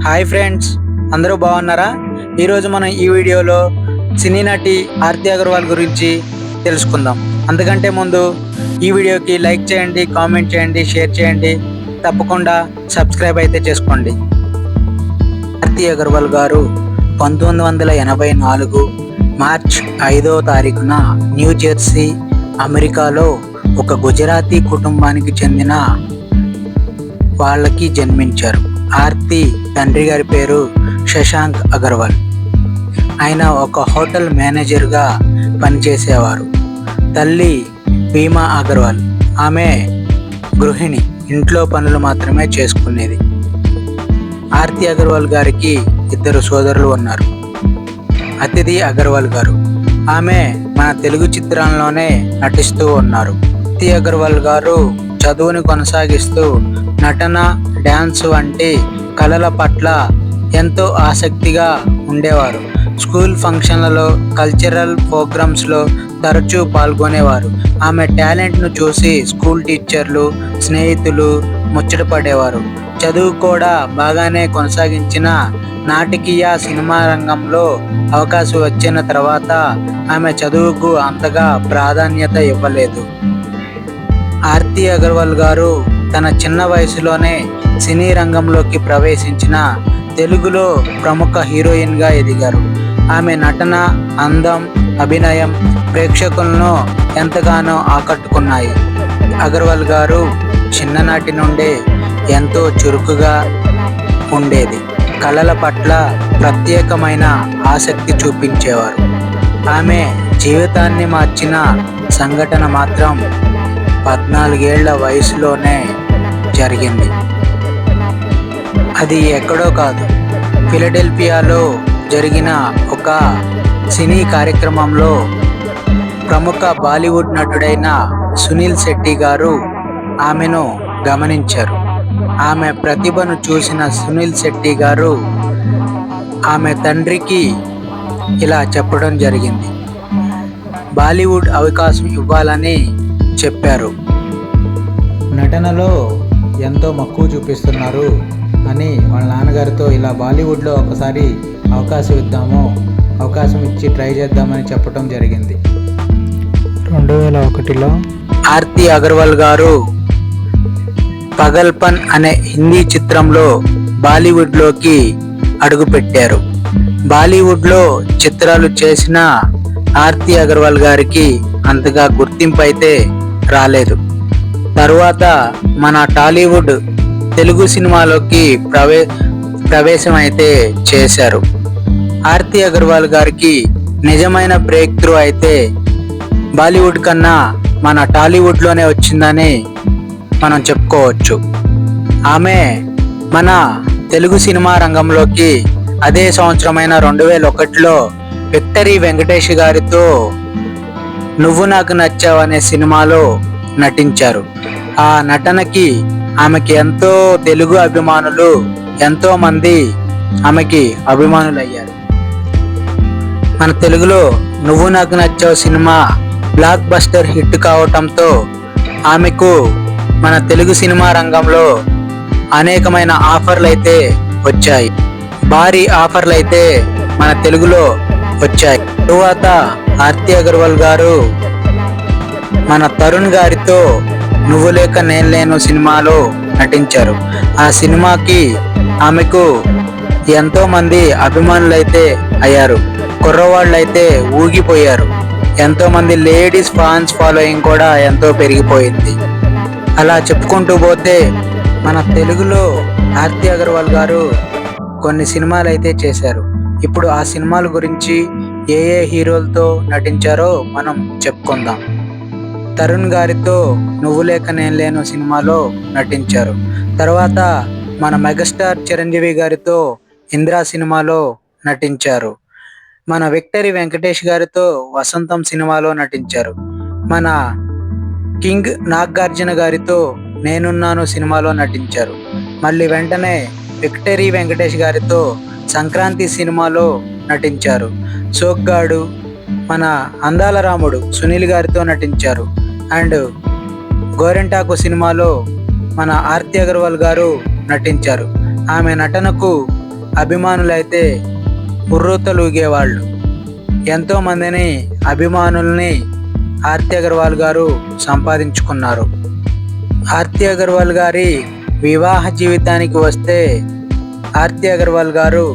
Hi friends, అందరూ బాగున్నారా? ఈరోజు మనం ఈ వీడియోలో సినీ నటి ఆర్తి అగర్వాల్ గురించి తెలుసుకుందాం. అంతకంటే ముందు ఈ వీడియోకి లైక్ చేయండి, కామెంట్ చేయండి, షేర్ చేయండి, తప్పకుండా సబ్స్క్రైబ్ అయితే చేసుకోండి. ఆర్తి అగర్వాల్ గారు 1984 మార్చ్ 5వ తారీఖున న్యూ జెర్సీ, అమెరికాలో ఒక గుజరాతీ కుటుంబానికి చెందిన వాళ్ళకి జన్మించారు. ఆర్తి తండ్రి గారి పేరు శశాంక్ అగర్వాల్. ఆయన ఒక హోటల్ మేనేజర్గా పనిచేసేవారు. తల్లి భీమా అగర్వాల్. ఆమె గృహిణి, ఇంట్లో పనులు మాత్రమే చేసుకునేది. ఆర్తి అగర్వాల్ గారికి 2 సోదరులు ఉన్నారు. అతిథి అగర్వాల్ గారు, ఆమె మన తెలుగు చిత్రాల్లోనే నటిస్తూ ఉన్నారు. ఆర్తి అగర్వాల్ గారు చదువుని కొనసాగిస్తూ నటన, డ్యాన్స్ వంటి కళల పట్ల ఎంతో ఆసక్తిగా ఉండేవారు. స్కూల్ ఫంక్షన్లలో, కల్చరల్ ప్రోగ్రామ్స్లో తరచూ పాల్గొనేవారు. ఆమె టాలెంట్ను చూసి స్కూల్ టీచర్లు, స్నేహితులు ముచ్చటపడేవారు. చదువు కూడా బాగానే కొనసాగించిన నాటకీయ సినిమా రంగంలో అవకాశం వచ్చిన తర్వాత ఆమె చదువుకు అంతగా ప్రాధాన్యత ఇవ్వలేదు. ఆర్తి అగర్వాల్ గారు తన చిన్న వయసులోనే సినీ రంగంలోకి ప్రవేశించిన తెలుగులో ప్రముఖ హీరోయిన్గా ఎదిగారు. ఆమె నటన, అందం, అభినయం ప్రేక్షకులను ఎంతగానో ఆకట్టుకున్నాయి. అగర్వాల్ గారు చిన్ననాటి నుండే ఎంతో చురుకుగా ఉండేది. కళల పట్ల ప్రత్యేకమైన ఆసక్తి చూపించేవారు. ఆమె జీవితాన్ని మార్చిన సంఘటన మాత్రం 14 ఏళ్ల వయసులోనే జరిగింది. అది ఎక్కడో కాదు, ఫిలడెల్ఫియాలో జరిగిన ఒక సినీ కార్యక్రమంలో ప్రముఖ బాలీవుడ్ నటుడైన సునీల్ శెట్టి గారు ఆమెను గమనించారు. ఆమె ప్రతిభను చూసిన సునీల్ శెట్టి గారు ఆమె తండ్రికి ఇలా చెప్పడం జరిగింది. బాలీవుడ్ అవకాశం ఇవ్వాలని చెప్పారు. నటనలో ఎంతో మక్కువ చూపిస్తున్నారు అని వాళ్ళ నాన్నగారితో ఇలా బాలీవుడ్లో ఒకసారి అవకాశం ఇచ్చి ట్రై చేద్దామని చెప్పడం జరిగింది. 2001లో ఆర్తి అగర్వాల్ గారు పగల్పన్ అనే హిందీ చిత్రంలో బాలీవుడ్లోకి అడుగుపెట్టారు. బాలీవుడ్లో చిత్రాలు చేసిన ఆర్తి అగర్వాల్ గారికి అంతగా గుర్తింపు అయితే రాలేదు. తరువాత మన టాలీవుడ్ తెలుగు సినిమాలోకి ప్రవేశం అయితే చేశారు. ఆర్తి అగర్వాల్ గారికి నిజమైన బ్రేక్ త్రూ అయితే బాలీవుడ్ కన్నా మన టాలీవుడ్లోనే వచ్చిందని మనం చెప్పుకోవచ్చు. ఆమె మన తెలుగు సినిమా రంగంలోకి అదే సంవత్సరమైన 2001లో విక్టరీ వెంకటేష్ గారితో నువ్వు నాకు నచ్చావు అనే సినిమాలో నటించారు. ఆ నటనకి ఆమెకి ఎంతో తెలుగు అభిమానులు, ఎంతో మంది ఆమెకి అభిమానులయ్యారు. మన తెలుగులో నువ్వు నాకు నచ్చావు సినిమా బ్లాక్ బస్టర్ హిట్ కావటంతో ఆమెకు మన తెలుగు సినిమా రంగంలో అనేకమైన ఆఫర్లు అయితే వచ్చాయి. భారీ ఆఫర్లు అయితే మన తెలుగులో వచ్చాయి. తరువాత ఆర్తి అగర్వాల్ గారు మన తరుణ్ గారితో నువ్వు లేక నేను లేను సినిమాలో నటించారు. ఆ సినిమాకి ఆమెకు ఎంతో మంది అభిమానులైతే అయ్యారు. కుర్రవాళ్ళు అయితే ఊగిపోయారు. ఎంతో మంది లేడీస్ ఫ్యాన్స్ ఫాలోయింగ్ కూడా ఎంతో పెరిగిపోయింది. అలా చెప్పుకుంటూ పోతే మన తెలుగులో ఆర్తి అగర్వాల్ గారు కొన్ని సినిమాలు అయితే చేశారు. ఇప్పుడు ఆ సినిమాల గురించి ఏ హీరోలతో నటించారో మనం చెప్పుకుందాం. తరుణ్ గారితో నువ్వు లేక నేను లేను సినిమాలో నటించారు. తర్వాత మన మెగాస్టార్ చిరంజీవి గారితో ఇంద్రా సినిమాలో నటించారు. మన విక్టరీ వెంకటేష్ గారితో వసంతం సినిమాలో నటించారు. మన కింగ్ నాగార్జున గారితో నేనున్నాను సినిమాలో నటించారు. మళ్ళీ వెంటనే విక్టరీ వెంకటేష్ గారితో సంక్రాంతి సినిమాలో నటించారు. సోగ్గాడు, మన అందాల రాముడు సునీల్ గారితో నటించారు. అండ్ గోరెంటాకు సినిమాలో మన ఆర్తి అగర్వాల్ గారు నటించారు. ఆమె నటనకు అభిమానులైతే ఉర్రూతలూగేవాళ్ళు. ఎంతో మందిని అభిమానుల్ని ఆర్తి అగర్వాల్ గారు సంపాదించుకున్నారు. ఆర్తి అగర్వాల్ గారి వివాహ జీవితానికి వస్తే, ఆర్తి అగర్వాల్ గారు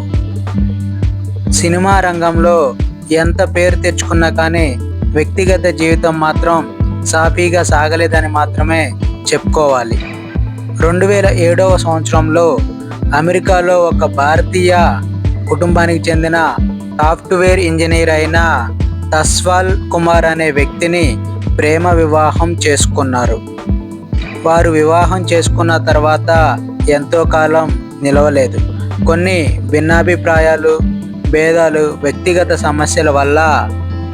సినిమా రంగంలో ఎంత పేరు తెచ్చుకున్నా కానీ వ్యక్తిగత జీవితం మాత్రం సాఫీగా సాగలేదని మాత్రమే చెప్పుకోవాలి. 2007వ సంవత్సరంలో అమెరికాలో ఒక భారతీయ కుటుంబానికి చెందిన సాఫ్ట్వేర్ ఇంజనీర్ అయిన తస్వాల్ కుమార్ అనే వ్యక్తిని ప్రేమ వివాహం చేసుకున్నారు. వారు వివాహం చేసుకున్న తర్వాత ఎంతో కాలం నిలవలేదు. కొన్ని భిన్నాభిప్రాయాలు, భేదాలు, వ్యక్తిగత సమస్యల వల్ల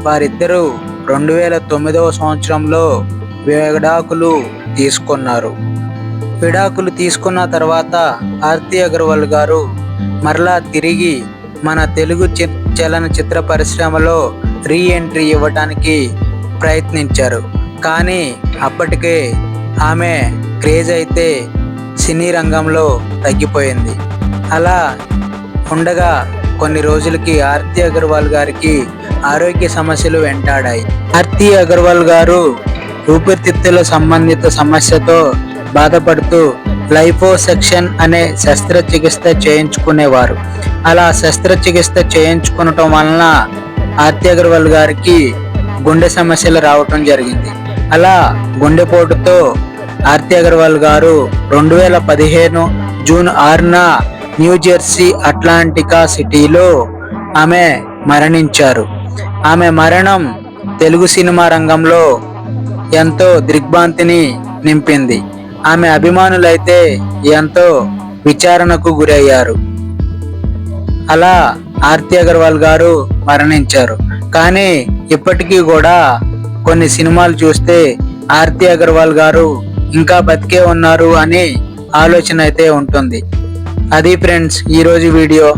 వారిద్దరూ 2009వ సంవత్సరంలో విడాకులు తీసుకున్నారు. విడాకులు తీసుకున్న తర్వాత ఆర్తి అగర్వాల్ గారు మరలా తిరిగి మన తెలుగు చలనచిత్ర పరిశ్రమలో రీ ఎంట్రీ ఇవ్వడానికి ప్రయత్నించారు. కానీ అప్పటికే ఆమె క్రేజ్ అయితే సినీ రంగంలో తగ్గిపోయింది. అలా ఉండగా కొన్ని రోజులకి ఆర్తి అగర్వాల్ గారికి ఆరోగ్య సమస్యలు వెంటాడాయి. ఆర్తి అగర్వాల్ గారు ఊపిరితిత్తుల సంబంధిత సమస్యతో బాధపడుతూ లైపోసెక్షన్ అనే శస్త్రచికిత్స చేయించుకునేవారు. అలా శస్త్రచికిత్స చేయించుకోవటం వలన ఆర్తి అగర్వాల్ గారికి గుండె సమస్యలు రావటం జరిగింది. అలా గుండెపోటుతో ఆర్తి అగర్వాల్ గారు 2015 జూన్ 6న న్యూజెర్సీ అట్లాంటికా సిటీలో ఆమె మరణించారు. ఆమె మరణం తెలుగు సినిమా రంగంలో ఎంతో దిగ్భ్రాంతిని నింపింది. ఆమె అభిమానులైతే ఎంతో విచారణకు గురయ్యారు. అలా ఆర్తి అగర్వాల్ గారు మరణించారు. కానీ ఇప్పటికీ కూడా కొన్ని సినిమాలు చూస్తే ఆర్తి అగర్వాల్ గారు ఇంకా బతికే ఉన్నారు అని ఆలోచన అయితే ఉంటుంది. అది ఫ్రెండ్స్ ఈరోజు వీడియో.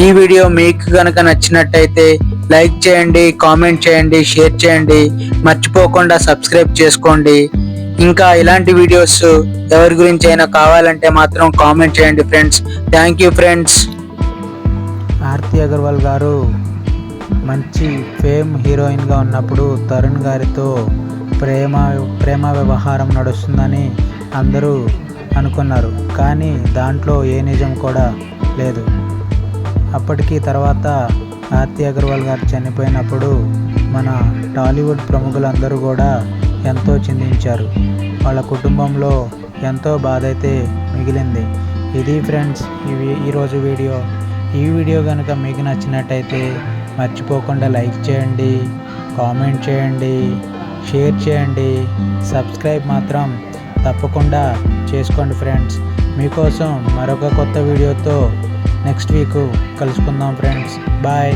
ఈ వీడియో మీకు కనుక నచ్చినట్టయితే లైక్ చేయండి, కామెంట్ చేయండి, షేర్ చేయండి. మర్చిపోకుండా సబ్స్క్రైబ్ చేసుకోండి. ఇంకా ఇలాంటి వీడియోస్ ఎవరి గురించి అయినా కావాలంటే మాత్రం కామెంట్ చేయండి friends. Thank you friends. Aarti Agarwal గారు మంచి ఫేమ్ హీరోయిన్గా ఉన్నప్పుడు తరుణ్ గారితో ప్రేమ వ్యవహారం నడుస్తుందని అందరూ అనుకున్నారు. కానీ దాంట్లో ఏ నిజం కూడా లేదు. అప్పటికి తర్వాత ఆర్తి అగర్వాల్ గారు చనిపోయినప్పుడు మన టాలీవుడ్ ప్రముఖులందరూ కూడా ఎంతో చింతించారు. వాళ్ళ కుటుంబంలో ఎంతో బాధ అయితే మిగిలింది. ఇది ఫ్రెండ్స్ ఈరోజు వీడియో. ఈ వీడియో కనుక మీకు నచ్చినట్టయితే మర్చిపోకుండా లైక్ చేయండి, కామెంట్ చేయండి, షేర్ చేయండి, సబ్స్క్రైబ్ మాత్రం తప్పకుండా చేసుకోండి ఫ్రెండ్స్. మీకోసం మరొక కొత్త వీడియోతో నెక్స్ట్ వీక్ కలుసుకుందాం ఫ్రెండ్స్. బాయ్.